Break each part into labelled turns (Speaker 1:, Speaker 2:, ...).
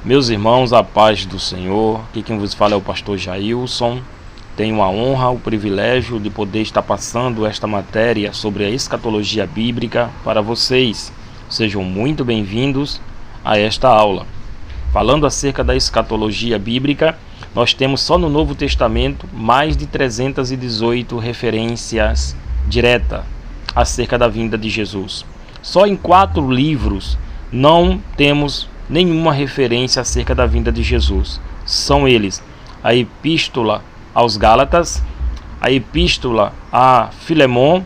Speaker 1: Meus irmãos, a paz do Senhor. Aqui quem vos fala é o pastor Jailson. Tenho a honra, o privilégio de poder estar passando esta matéria sobre a escatologia bíblica para vocês. Sejam muito bem-vindos a esta aula. Falando acerca da escatologia bíblica, nós temos só no Novo Testamento mais de 318 referências diretas acerca da vinda de Jesus. Só em 4 livros não temos nenhuma referência acerca da vinda de Jesus. São eles: a Epístola aos Gálatas, a Epístola a Filemon,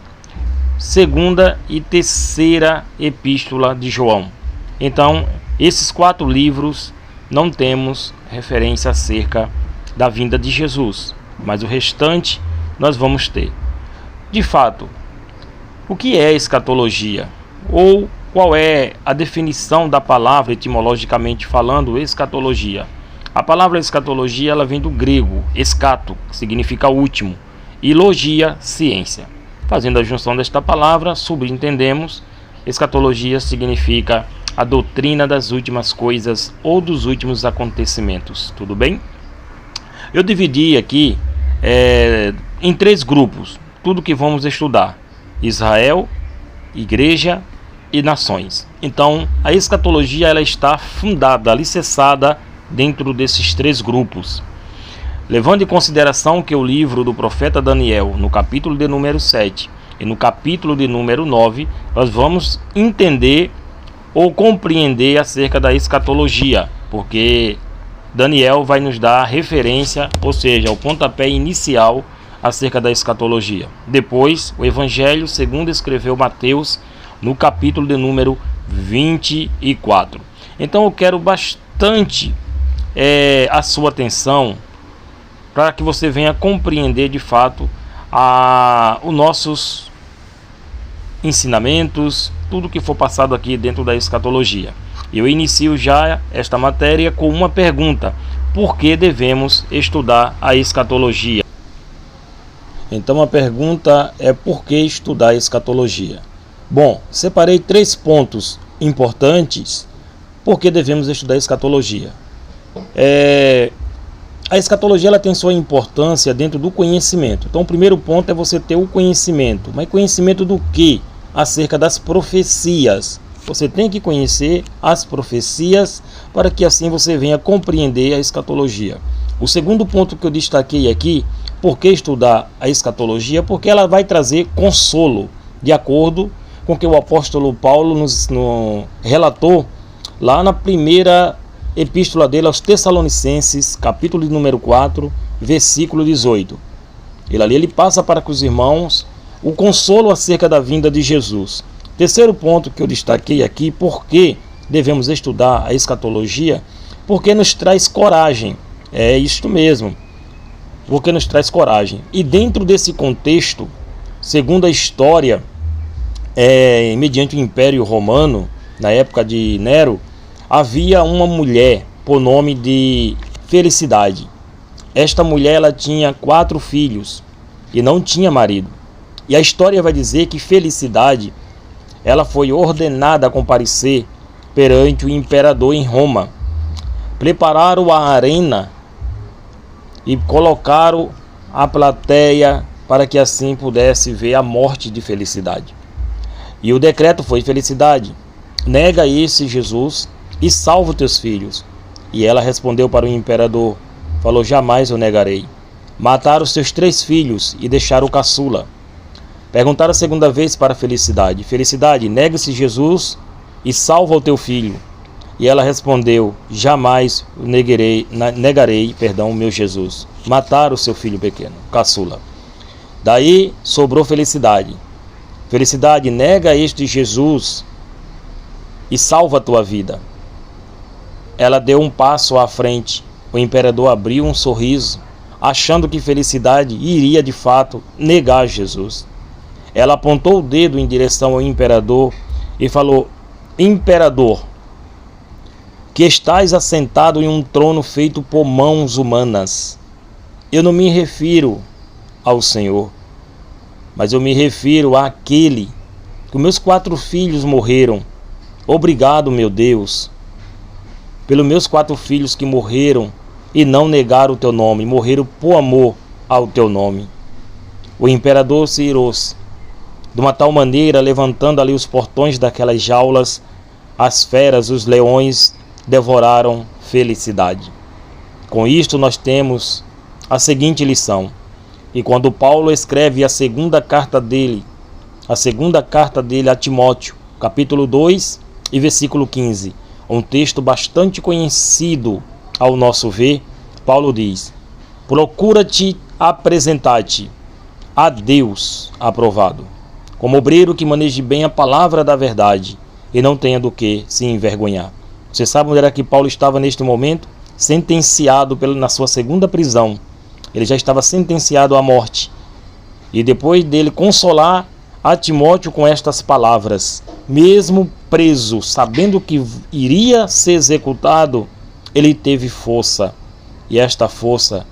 Speaker 1: segunda e terceira Epístola de João. Então, esses 4 livros não temos referência acerca da vinda de Jesus, mas o restante nós vamos ter. De fato, o que é escatologia? Ou qual é a definição da palavra, etimologicamente falando, escatologia? A palavra escatologia ela vem do grego escato, que significa último, e logia, ciência. Fazendo a junção desta palavra, subentendemos, escatologia significa a doutrina das últimas coisas ou dos últimos acontecimentos. Tudo bem? Eu dividi aqui em 3 grupos, tudo que vamos estudar: Israel, igreja e nações. Então, a escatologia ela está fundada, alicerçada dentro desses 3 grupos. Levando em consideração que o livro do profeta Daniel, no capítulo de número 7 e no capítulo de número 9, nós vamos entender ou compreender acerca da escatologia, porque Daniel vai nos dar a referência, ou seja, o pontapé inicial acerca da escatologia. Depois, o Evangelho segundo escreveu Mateus, no capítulo de número 24. Então eu quero bastante a sua atenção para que você venha compreender de fato os nossos ensinamentos, tudo que for passado aqui dentro da escatologia. Eu inicio já esta matéria com uma pergunta: por que devemos estudar a escatologia? Então a pergunta é: por que estudar a escatologia? Bom, separei 3 pontos importantes por que devemos estudar a escatologia. A escatologia ela tem sua importância dentro do conhecimento. Então o primeiro ponto é você ter o conhecimento. Mas conhecimento do quê? Acerca das profecias. Você tem que conhecer as profecias para que assim você venha compreender a escatologia. O segundo ponto que eu destaquei aqui: por que estudar a escatologia? Porque ela vai trazer consolo, de acordo com o que o apóstolo Paulo nos relatou lá na primeira epístola dele aos Tessalonicenses, capítulo de número 4, versículo 18. Ele passa para com os irmãos o consolo acerca da vinda de Jesus. Terceiro ponto que eu destaquei aqui: por que devemos estudar a escatologia? Porque nos traz coragem. É isto mesmo, porque nos traz coragem. E dentro desse contexto, segundo a história, mediante o Império Romano, na época de Nero, havia uma mulher por nome de Felicidade. Esta mulher ela tinha 4 filhos e não tinha marido. E a história vai dizer que Felicidade ela foi ordenada a comparecer perante o imperador em Roma. Prepararam a arena e colocaram a plateia para que assim pudesse ver a morte de Felicidade. E o decreto foi: Felicidade, nega esse Jesus e salva os teus filhos. E ela respondeu para o imperador, falou: jamais eu negarei. Mataram os seus 3 filhos e deixaram o caçula. Perguntaram a segunda vez para Felicidade: Felicidade, nega esse Jesus e salva o teu filho. E ela respondeu: jamais negarei, meu Jesus. Mataram o seu filho pequeno, caçula. Daí sobrou Felicidade. Felicidade, nega este Jesus e salva a tua vida. Ela deu um passo à frente. O imperador abriu um sorriso, achando que Felicidade iria de fato negar Jesus. Ela apontou o dedo em direção ao imperador e falou: Imperador, que estás assentado em um trono feito por mãos humanas, eu não me refiro ao Senhor, mas eu me refiro àquele que meus 4 filhos morreram. Obrigado, meu Deus. pelos meus 4 filhos que morreram e não negaram o teu nome, morreram por amor ao teu nome. O imperador se irou-se, de uma tal maneira, levantando ali os portões daquelas jaulas, as feras, os leões devoraram felicidade. Com isto nós temos a seguinte lição. E quando Paulo escreve a segunda carta dele a Timóteo, capítulo 2 e versículo 15, um texto bastante conhecido ao nosso ver, Paulo diz: procura-te apresentar-te a Deus aprovado, como obreiro que maneje bem a palavra da verdade e não tenha do que se envergonhar. Você sabe onde era que Paulo estava neste momento? Sentenciado na sua segunda prisão. Ele já estava sentenciado à morte. E depois dele consolar a Timóteo com estas palavras, mesmo preso, sabendo que iria ser executado, ele teve força. E esta força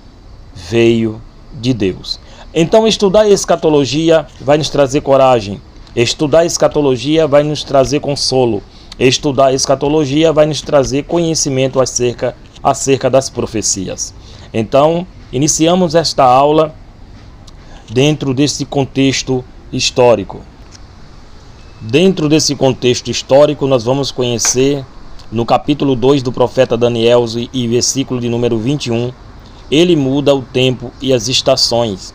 Speaker 1: veio de Deus. Então, estudar a escatologia vai nos trazer coragem. Estudar a escatologia vai nos trazer consolo. Estudar a escatologia vai nos trazer conhecimento acerca das profecias. Então, iniciamos esta aula dentro desse contexto histórico. Dentro desse contexto histórico, nós vamos conhecer no capítulo 2 do profeta Daniel e versículo de número 21, ele muda o tempo e as estações.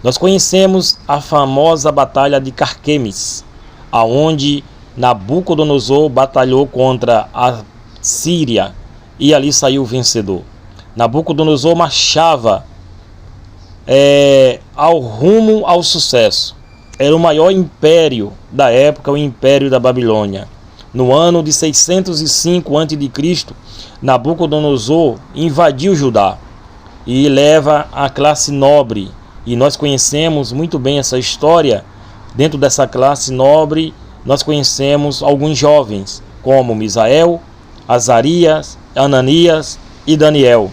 Speaker 1: Nós conhecemos a famosa batalha de Carquemes, aonde Nabucodonosor batalhou contra a Síria e ali saiu vencedor. Nabucodonosor marchava ao rumo ao sucesso. Era o maior império da época, o Império da Babilônia. No ano de 605 a.C., Nabucodonosor invadiu Judá e leva a classe nobre. E nós conhecemos muito bem essa história. Dentro dessa classe nobre, nós conhecemos alguns jovens, como Misael, Azarias, Ananias e Daniel.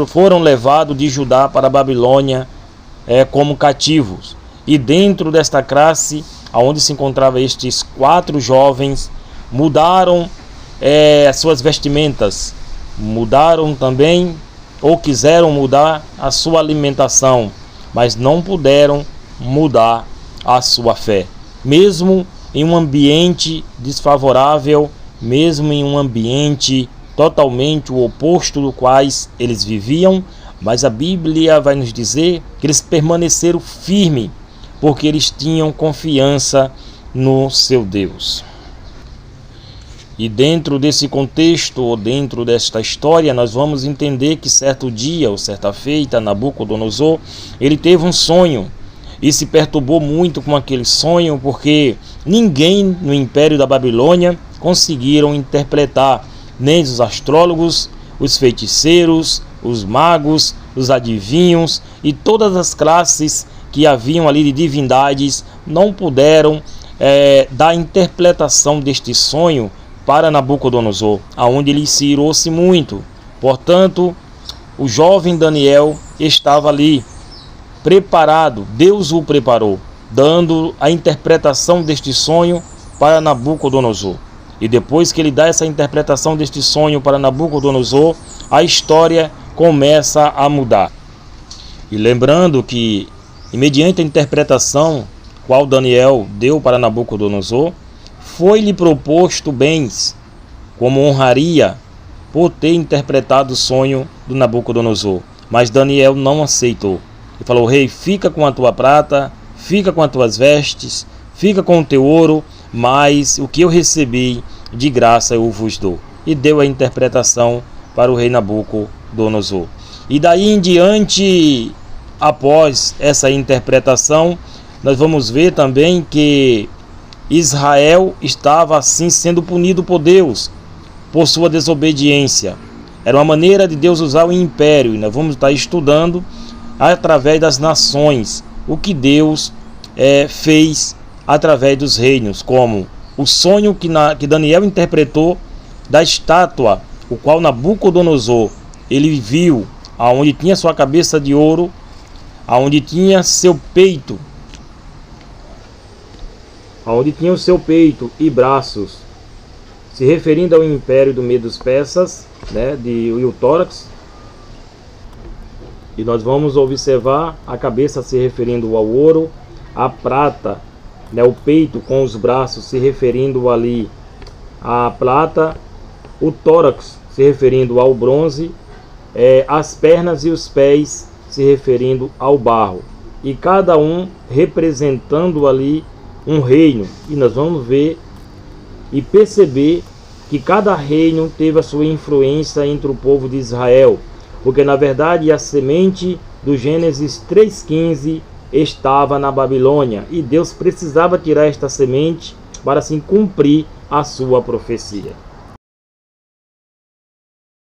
Speaker 1: Foram levados de Judá para a Babilônia como cativos. E dentro desta classe, onde se encontravam estes 4 jovens, mudaram as suas vestimentas, mudaram também, ou quiseram mudar a sua alimentação, mas não puderam mudar a sua fé. Mesmo em um ambiente desfavorável, mesmo em um ambiente totalmente o oposto do quais eles viviam, mas a Bíblia vai nos dizer que eles permaneceram firmes, porque eles tinham confiança no seu Deus. E dentro desse contexto, ou dentro desta história, nós vamos entender que certo dia, ou certa feita, Nabucodonosor, ele teve um sonho e se perturbou muito com aquele sonho, porque ninguém no Império da Babilônia conseguiram interpretar, nem os astrólogos, os feiticeiros, os magos, os adivinhos e todas as classes que haviam ali de divindades não puderam dar a interpretação deste sonho para Nabucodonosor, aonde ele se irou-se muito. Portanto, o jovem Daniel estava ali, preparado, Deus o preparou, dando a interpretação deste sonho para Nabucodonosor. E depois que ele dá essa interpretação deste sonho para Nabucodonosor, a história começa a mudar. E lembrando que, mediante a interpretação qual Daniel deu para Nabucodonosor, foi-lhe proposto bens, como honraria, por ter interpretado o sonho do Nabucodonosor. Mas Daniel não aceitou. Ele falou: rei, fica com a tua prata, fica com as tuas vestes, fica com o teu ouro, mas o que eu recebi de graça eu vos dou. E deu a interpretação para o rei Nabucodonosor. E daí em diante, após essa interpretação, nós vamos ver também que Israel estava assim sendo punido por Deus, por sua desobediência. Era uma maneira de Deus usar o império, e nós vamos estar estudando através das nações, o que Deus fez através dos reinos, como o sonho que Daniel interpretou da estátua, o qual Nabucodonosor ele viu, aonde tinha sua cabeça de ouro, aonde tinha seu peito, e braços se referindo ao império do Medos-Persas, né, e o tórax. E nós vamos observar a cabeça se referindo ao ouro, a prata, né, o peito com os braços se referindo ali à prata, o tórax se referindo ao bronze, as pernas e os pés se referindo ao barro. E cada um representando ali um reino. E nós vamos ver e perceber que cada reino teve a sua influência entre o povo de Israel, porque na verdade a semente do Gênesis 3,15 estava na Babilônia, e Deus precisava tirar esta semente para assim cumprir a sua profecia.